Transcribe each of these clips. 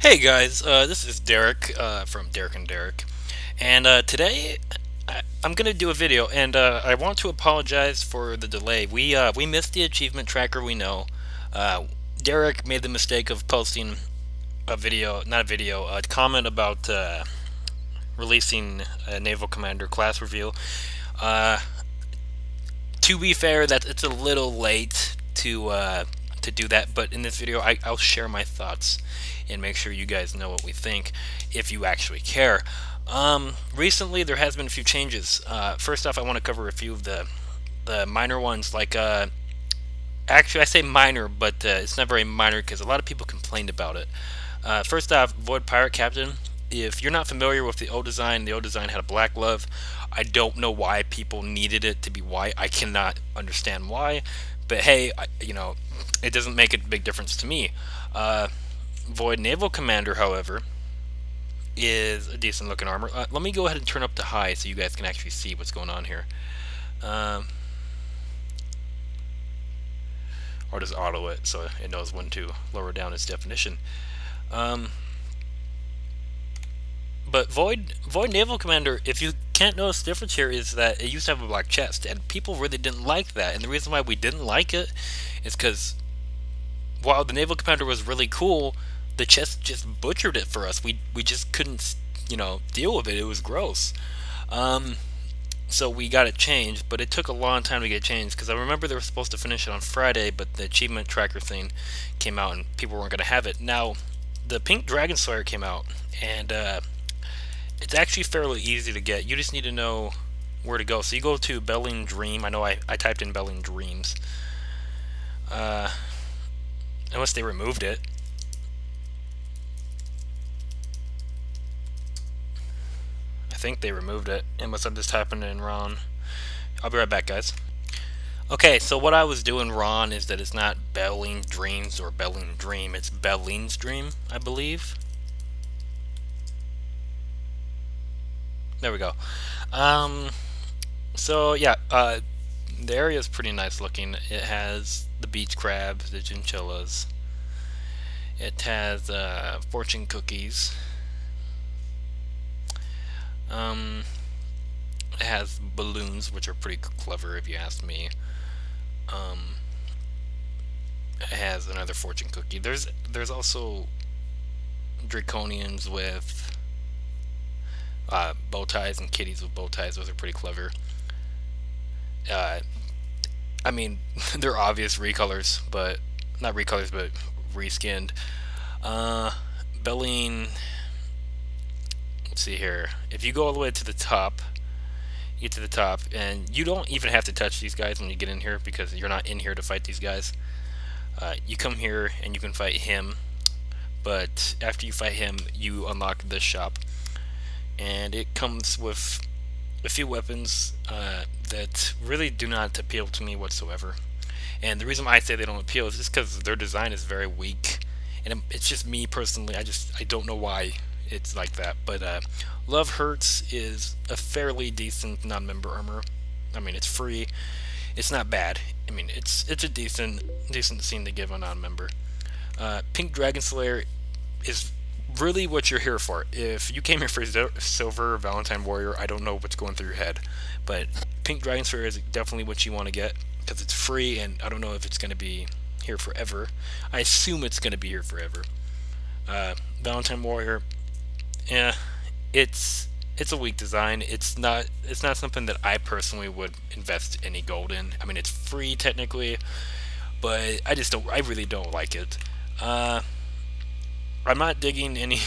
Hey guys, this is Derek from Derek and Derek, and today I'm gonna do a video, and I want to apologize for the delay. We missed the achievement tracker. We know. Derek made the mistake of posting a video, not a video, a comment about releasing a Naval Commander class reveal. To be fair, that it's a little late to do that, but in this video I'll share my thoughts and make sure you guys know what we think if you actually care. Recently there has been a few changes. First off, I want to cover a few of the minor ones, like actually I say minor, but it's not very minor because a lot of people complained about it. First off, Void Pirate Captain. If you're not familiar with the old design had a black glove. I don't know why people needed it to be white. I cannot understand why, but hey, it doesn't make a big difference to me. Void Naval Commander, however, is a decent looking armor. Let me go ahead and turn up to high so you guys can actually see what's going on here. Or just auto it so it knows when to lower down its definition. But Void Naval Commander, if you can't notice the difference here, is that it used to have a black chest, and people really didn't like that. And the reason why we didn't like it is because while the Naval Commander was really cool, the chest just butchered it for us. We just couldn't, deal with it. It was gross. So we got it changed, but it took a long time to get changed, because I remember they were supposed to finish it on Friday, but the achievement tracker thing came out and people weren't going to have it. Now, the Pink Dragon Slayer came out, and it's actually fairly easy to get. You just need to know where to go. So you go to Belling Dream. I know I typed in Belling Dreams. Unless they removed it. I think they removed it, unless I'm just typing it in wrong. I'll be right back, guys. Okay, so what I was doing wrong is that it's not Belling Dreams or Belling Dream. It's Belling's Dream, I believe. There we go. So yeah, the area is pretty nice looking. It has the beach crabs, the chinchillas. It has fortune cookies. It has balloons, which are pretty clever if you ask me. It has another fortune cookie. There's also draconians with bow ties and kitties with bow ties. Those are pretty clever. I mean, they're obvious recolors, but not recolors, but reskinned. Belling. Let's see here. If you go all the way to the top, you get to the top, and you don't even have to touch these guys when you get in here, because you're not in here to fight these guys. You come here and you can fight him, but after you fight him, you unlock this shop, and it comes with a few weapons that really do not appeal to me whatsoever. And the reason why I say they don't appeal is just because their design is very weak, and it's just me personally. I don't know why it's like that. But Love Hurts is a fairly decent non-member armor. I mean, it's free. It's not bad. I mean, it's a decent scene to give a non-member. Pink Dragon Slayer is really what you're here for. If you came here for Silver Valentine Warrior, I don't know what's going through your head, but Pink Dragon Slayer is definitely what you want to get, because it's free, and I don't know if it's going to be here forever. I assume it's going to be here forever. Valentine Warrior, yeah, it's a weak design. It's not something that I personally would invest any gold in. I mean, it's free technically, but I really don't like it. I'm not digging any.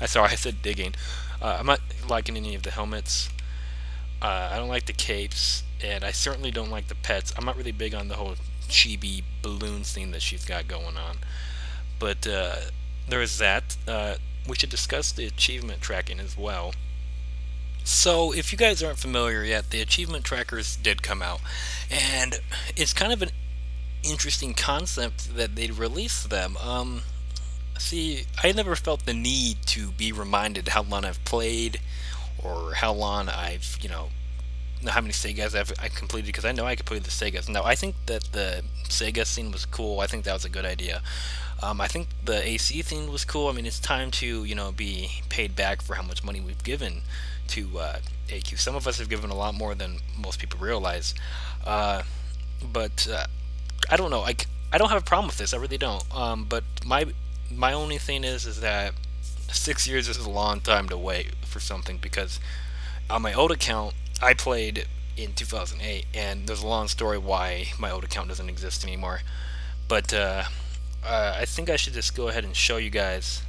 Sorry, I said digging. I'm not liking any of the helmets. I don't like the capes, and I certainly don't like the pets. I'm not really big on the whole chibi balloons thing that she's got going on. But there is that. We should discuss the achievement tracking as well. So, if you guys aren't familiar yet, the achievement trackers did come out, and it's kind of an interesting concept that they released them. See, I never felt the need to be reminded how long I've played, or how long I've, how many Segas I completed, because I know I completed the Segas. Now, I think that the Sega scene was cool. I think that was a good idea. I think the AC thing was cool. I mean, it's time to, be paid back for how much money we've given to AQ. Some of us have given a lot more than most people realize. But I don't know. I don't have a problem with this. I really don't. But my only thing is that 6 years is a long time to wait for something, because on my old account I played in 2008, and there's a long story why my old account doesn't exist anymore. But I think I should just go ahead and show you guys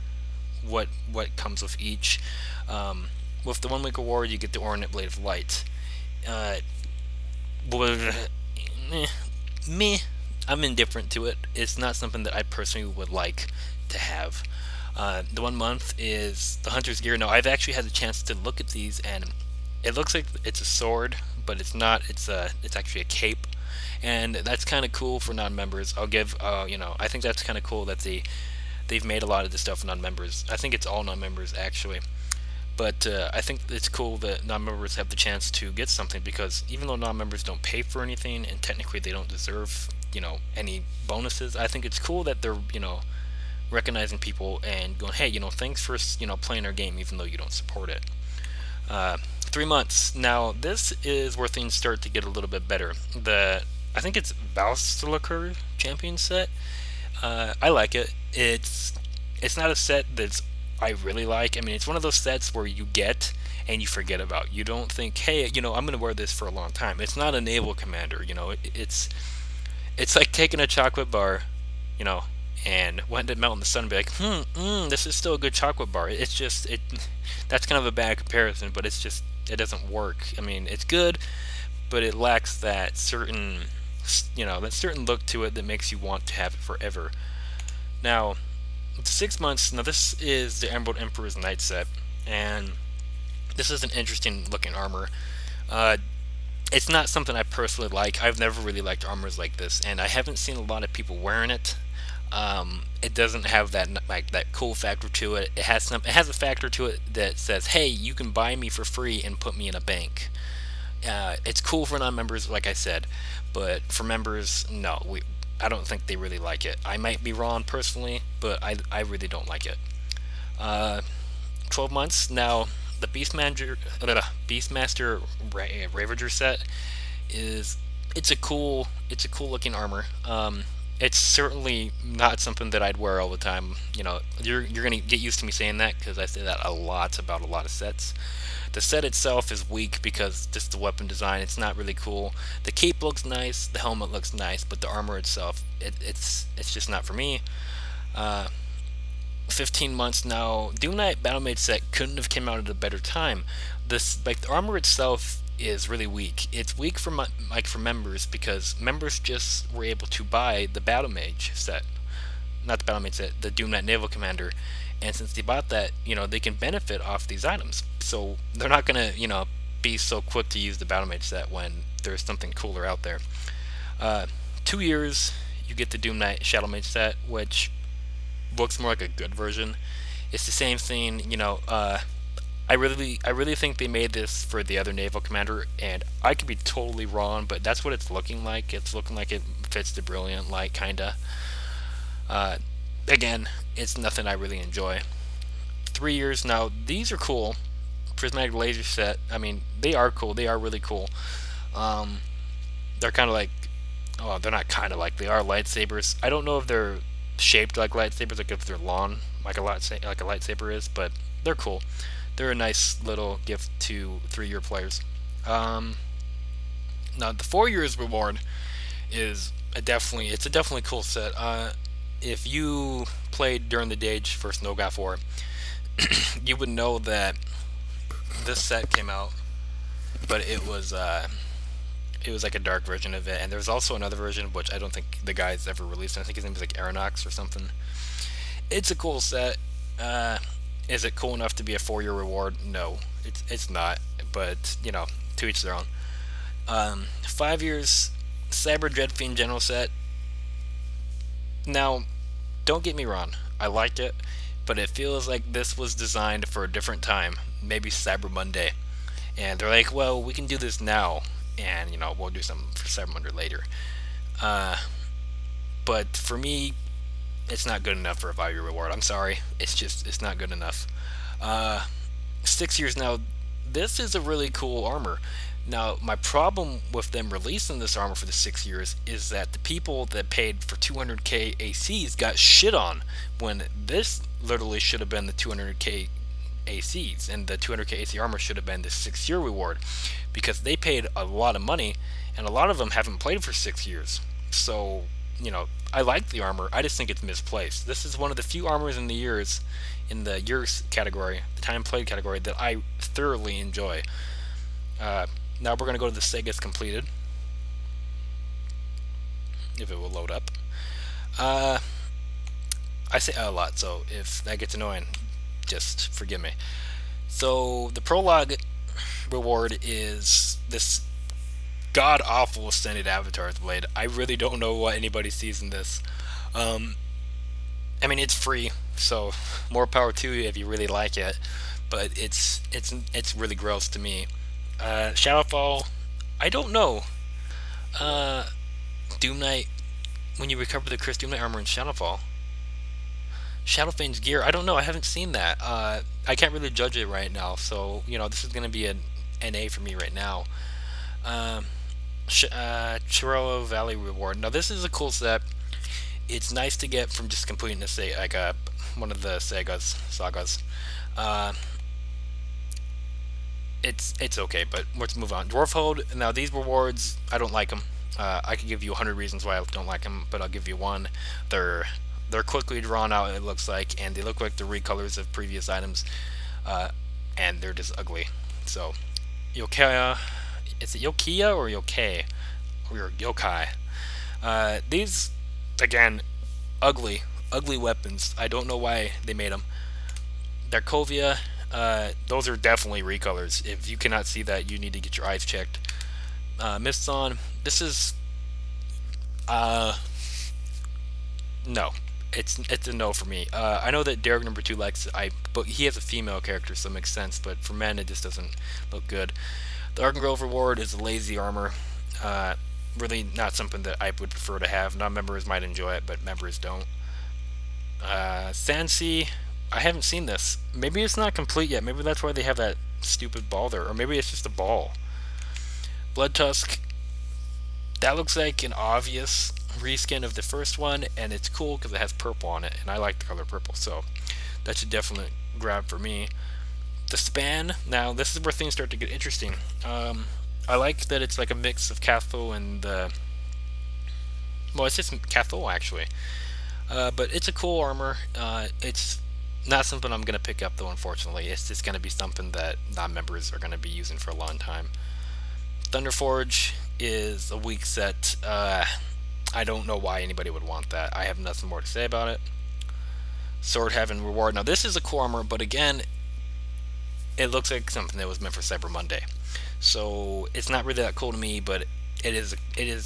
what comes with each. With the 1 week reward, you get the Ornate Blade of Light. Me, I'm indifferent to it. It's not something that I personally would like to have. The 1 month is the Hunter's Gear. Now, I've actually had the chance to look at these, and it looks like it's a sword, but it's not. It's actually a cape, and that's kind of cool for non-members. I'll give, I think that's kind of cool that they've made a lot of this stuff for non-members. I think it's all non-members actually, but I think it's cool that non-members have the chance to get something, because even though non-members don't pay for anything and technically they don't deserve, any bonuses, I think it's cool that they're, recognizing people and going, hey, thanks for, playing our game even though you don't support it. 3 months. Now, this is where things start to get a little bit better. I think it's Valsiliker Champion set. I like it. It's not a set that's I really like. I mean, it's one of those sets where you get and you forget about. You don't think, hey, I'm going to wear this for a long time. It's not a naval commander. It's like taking a chocolate bar, and letting it melt in the sun and be like, this is still a good chocolate bar. It's just, that's kind of a bad comparison, but it's just, it doesn't work. I mean, it's good, but it lacks that certain, that certain look to it that makes you want to have it forever. Now, 6 months, now this is the Emerald Emperor's Knight set, and this is an interesting looking armor. It's not something I personally like. I've never really liked armors like this, and I haven't seen a lot of people wearing it. It doesn't have that cool factor to it. It has a factor to it that says, hey, you can buy me for free and put me in a bank. It's cool for non-members, like I said, but for members, no. I don't think they really like it. I might be wrong personally, but I really don't like it. 12 months. Now, the Beastmaster Ravager set it's a cool looking armor. It's certainly not something that I'd wear all the time. You're gonna get used to me saying that, because I say that a lot about a lot of sets. The set itself is weak because just the weapon design, it's not really cool. The cape looks nice, the helmet looks nice, but the armor itself, it's just not for me. 15 months now. Doom Knight Battlemage set couldn't have came out at a better time. The armor itself is really weak. It's weak for members, because members just were able to buy the Battlemage set, not the Battlemage set, the Doom Knight Naval Commander. And since they bought that, they can benefit off these items. So they're not gonna, be so quick to use the Battlemage set when there's something cooler out there. 2 years, you get the Doom Knight Shadowmage set, which looks more like a good version. It's the same thing, I really think they made this for the other naval commander, and I could be totally wrong, but that's what it's looking like. It's looking like it fits the Brilliant Light, kinda. Again, it's nothing I really enjoy. 3 years now. These are cool. Prismatic Laser set. I mean, they are cool. They are really cool. They're kind of like, oh, they're not kind of like, they are lightsabers. I don't know if they're shaped like lightsabers, like if they're long, like a lightsaber is, but they're cool. They're a nice little gift to 3-year players. Now the 4 years reward is it's a definitely cool set. If you played during the Dage first Nogoth War, you would know that this set came out, but it was like a dark version of it, and there's also another version which I don't think the guy's ever released. I think his name is like Aeronox or something. It's a cool set. Is it cool enough to be a 4-year reward? No, it's not. But to each their own. 5 years, Cyber Dreadfiend General set. Now, don't get me wrong, I like it, but it feels like this was designed for a different time, maybe Cyber Monday. and they're like, well, we can do this now, and you know, we'll do something for 700 later. But for me, it's not good enough for a value reward. I'm sorry, it's not good enough. 6 years now. This is a really cool armor. Now, my problem with them releasing this armor for the 6 years is that the people that paid for 200k ACs got shit on, when this literally should have been the 200k ACs, and the 200k AC armor should have been the 6-year reward, because they paid a lot of money, and a lot of them haven't played for 6 years. So, you know, I like the armor, I just think it's misplaced. This is one of the few armors in the years category, the time played category, that I thoroughly enjoy. Now we're going to go to the Sega's completed, if it will load up. I say a lot, so if that gets annoying, just forgive me. So the Prologue Reward is this god-awful Ascended Avatar's Blade. I really don't know what anybody sees in this. I mean, it's free, so more power to you if you really like it, but it's really gross to me. Shadowfall, I don't know. Doom Knight, when you recover the Chris Doom Knight armor in Shadowfall. Shadowfane's gear, I don't know, I haven't seen that. I can't really judge it right now, so, you know, this is going to be an NA for me right now. Chiral Valley Reward. Now, this is a cool set. It's nice to get from just completing one of the sagas. It's okay, but let's move on. Dwarfhold. Now, these rewards, I don't like them. I could give you 100 reasons why I don't like them, but I'll give you one. They're quickly drawn out, it looks like, and they look like the recolors of previous items, and they're just ugly. So, Yokai, is it Yokia or Yokai? Or Yokai? These, again, ugly weapons. I don't know why they made them. Darkovia, those are definitely recolors. If you cannot see that, you need to get your eyes checked. Miston, this is, no. It's a no for me. I know that Derek number 2 likes it, but he has a female character, so it makes sense, but for men it just doesn't look good. The Arcangrove Reward is a lazy armor. Really not something that I would prefer to have. Non-members might enjoy it, but members don't. Sansi, I haven't seen this. Maybe it's not complete yet. Maybe that's why they have that stupid ball there, or maybe it's just a ball. Blood Tusk, that looks like an obvious reskin of the first one, and it's cool because it has purple on it, and I like the color purple, so that's a definite grab for me. The Span, now this is where things start to get interesting. I like that it's like a mix of Cathol and well, it's just Cathol actually, but it's a cool armor. It's not something I'm gonna pick up though, unfortunately. It's just gonna be something that non-members are gonna be using for a long time. Thunderforge is a weak set. I don't know why anybody would want that. I have nothing more to say about it. Swordhaven Reward. Now this is a cool armor, but again, it looks like something that was meant for Cyber Monday. So it's not really that cool to me, but it is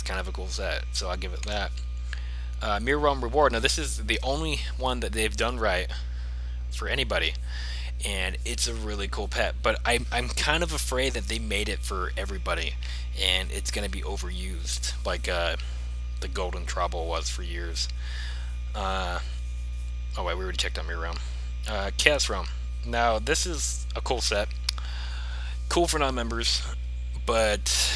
kind of a cool set, so I'll give it that. Mirror Realm Reward. Now this is the only one that they've done right for anybody, and it's a really cool pet, but I'm kind of afraid that they made it for everybody, and it's going to be overused, like the Golden Trouble was for years. Oh wait, we already checked out Mirror Realm. Chaos Realm. Now this is a cool set, cool for non-members, but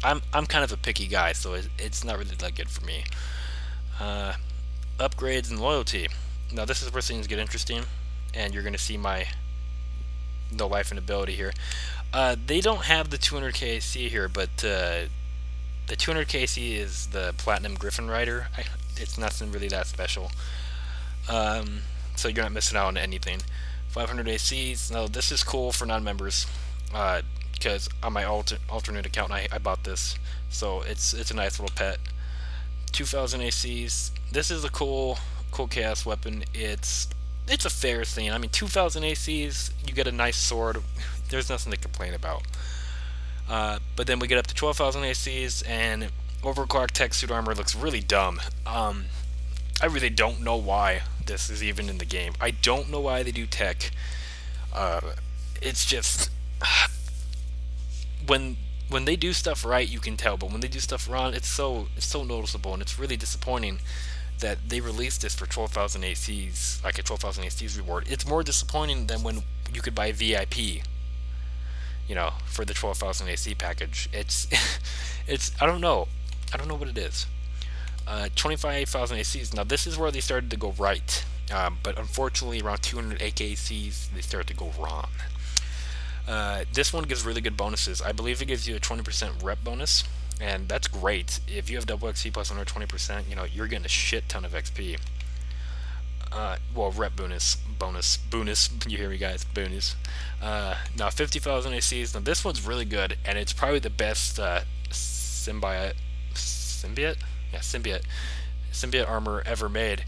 I'm kind of a picky guy, so it's not really that good for me. Upgrades and loyalty. Now this is where things get interesting, and you're going to see my no life and ability here. They don't have the 200k AC here, but the 200k AC is the Platinum Griffin Rider. It's nothing really that special, so you're not missing out on anything. 500 ACs. Now this is cool for non-members, because on my alternate account I bought this, so it's a nice little pet. 2000 ACs. This is a cool chaos weapon. It's a fair thing. I mean, 2000 ACs, you get a nice sword. There's nothing to complain about. But then we get up to 12,000 ACs, and overclocked tech suit armor looks really dumb. I really don't know why this is even in the game. I don't know why they do tech. It's just, when when they do stuff right, you can tell, but when they do stuff wrong, it's so noticeable, and it's really disappointing that they released this for 12,000 ACs, like a 12,000 ACs reward. It's more disappointing than when you could buy VIP, for the 12,000 AC package. It's it's I don't know what it is. 25,000 ACs. Now this is where they started to go right, but unfortunately around 200 AKCs they started to go wrong. This one gives really good bonuses. I believe it gives you a 20% rep bonus, and that's great. If you have double XP plus another 20%, you're getting a shit ton of XP. Well, rep bonus. You hear me, guys? Bonus. Now 50,000 ACs. Now this one's really good, and it's probably the best symbiote. Yeah, symbiote armor ever made.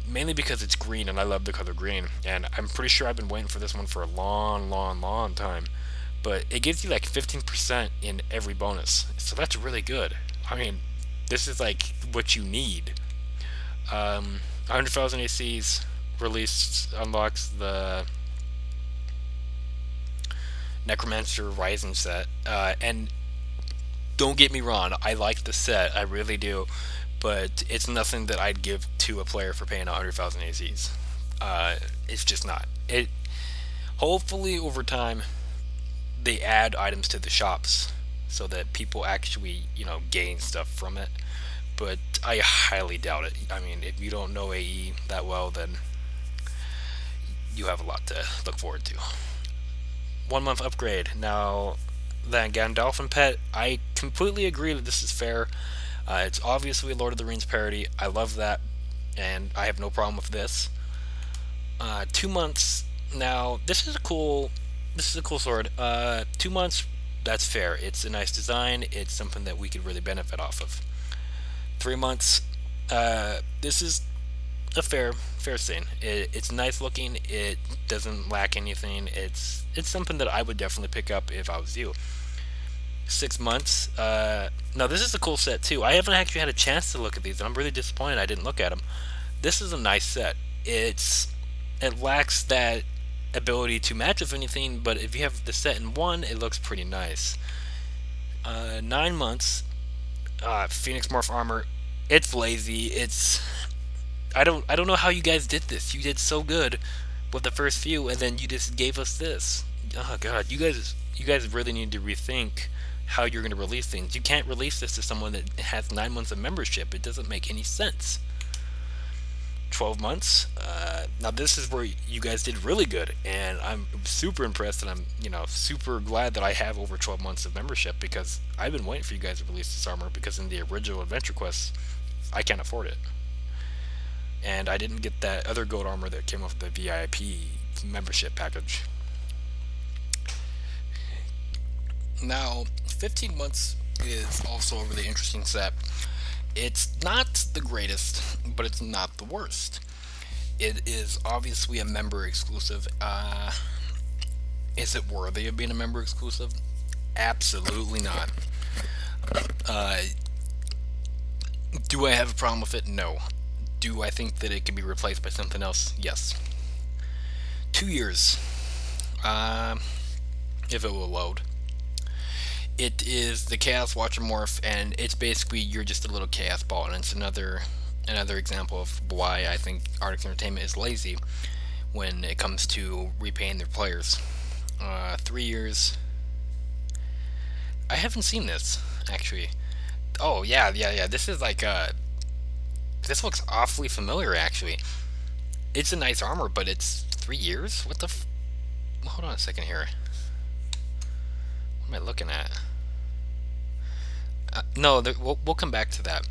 Mainly because it's green, and I love the color green. And I'm pretty sure I've been waiting for this one for a long time. But it gives you like 15% in every bonus, so that's really good. I mean, this is like what you need. 100,000 ACs released unlocks the Necromancer Rising set, and don't get me wrong, I like the set, I really do, but it's nothing that I'd give to a player for paying 100,000 ACs. It's just not. Hopefully over time they add items to the shops so that people actually, gain stuff from it. But I highly doubt it. I mean, if you don't know AE that well, then you have a lot to look forward to. 1 month upgrade. Now, the Gandalfin pet, I completely agree that this is fair. It's obviously a Lord of the Rings parody. I love that, and I have no problem with this. 2 months. Now, this is a cool sword. 2 months, that's fair. It's a nice design. It's something that we could really benefit off of. 3 months. This is a fair scene. It's nice looking. It doesn't lack anything. It's something that I would definitely pick up if I was you. 6 months. Now this is a cool set too. I haven't actually had a chance to look at these, and I'm really disappointed I didn't look at them. This is a nice set. It lacks that ability to match with anything, but if you have the set in one, it looks pretty nice. 9 months. Phoenix Morph armor. It's lazy. I don't know how you guys did this. You did so good with the first few, and then you just gave us this. Oh god, you guys really need to rethink how you're going to release things. You can't release this to someone that has 9 months of membership. It doesn't make any sense. 12 months. Now this is where you guys did really good, and I'm super impressed, and I'm super glad that I have over 12 months of membership, because I've been waiting for you guys to release this armor, because in the original adventure quests I can't afford it, and I didn't get that other gold armor that came off the VIP membership package. Now 15 months is also a really interesting set. It's not the greatest, but it's not the worst. It is obviously a member exclusive. Is it worthy of being a member exclusive? Absolutely not. Do I have a problem with it? No. Do I think that it can be replaced by something else? Yes. 2 years. If it will load. It is the Chaos Watcher morph, and it's basically you're just a little Chaos Ball, and it's another example of why I think Artix Entertainment is lazy when it comes to repaying their players. 3 years. I haven't seen this, actually. Oh, yeah, this is like, this looks awfully familiar, actually. It's a nice armor, but it's 3 years? What the hold on a second here. What am I looking at? No, we'll come back to that.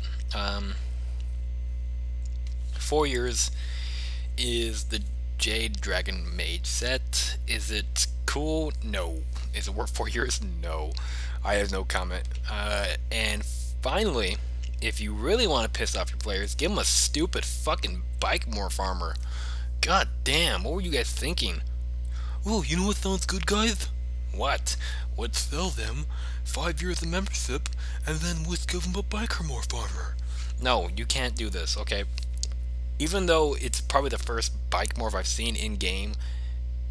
4 years is the Jade Dragon Mage set. Is it cool? No. Is it worth 4 years? No. I have no comment. And finally, if you really want to piss off your players, give them a stupid fucking bike morph armor. God damn, what were you guys thinking? Oh, you know what sounds good, guys? What? Let's sell them 5 years of membership, and then let's give them a biker morph armor. No, you can't do this, okay? Even though it's probably the first bike morph I've seen in-game,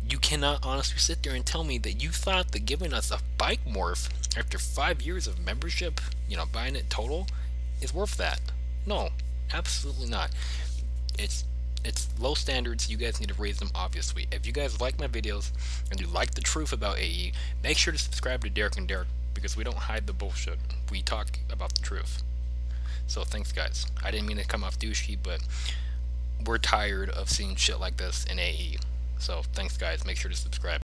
You cannot honestly sit there and tell me that you thought that giving us a bike morph after 5 years of membership, buying it total, is worth that. No, absolutely not. It's low standards. You guys need to raise them, obviously. If you guys like my videos and you like the truth about AE, make sure to subscribe to Derek and Derek, because we don't hide the bullshit. We talk about the truth. So thanks, guys. I didn't mean to come off douchey, but we're tired of seeing shit like this in AE. So thanks, guys. Make sure to subscribe.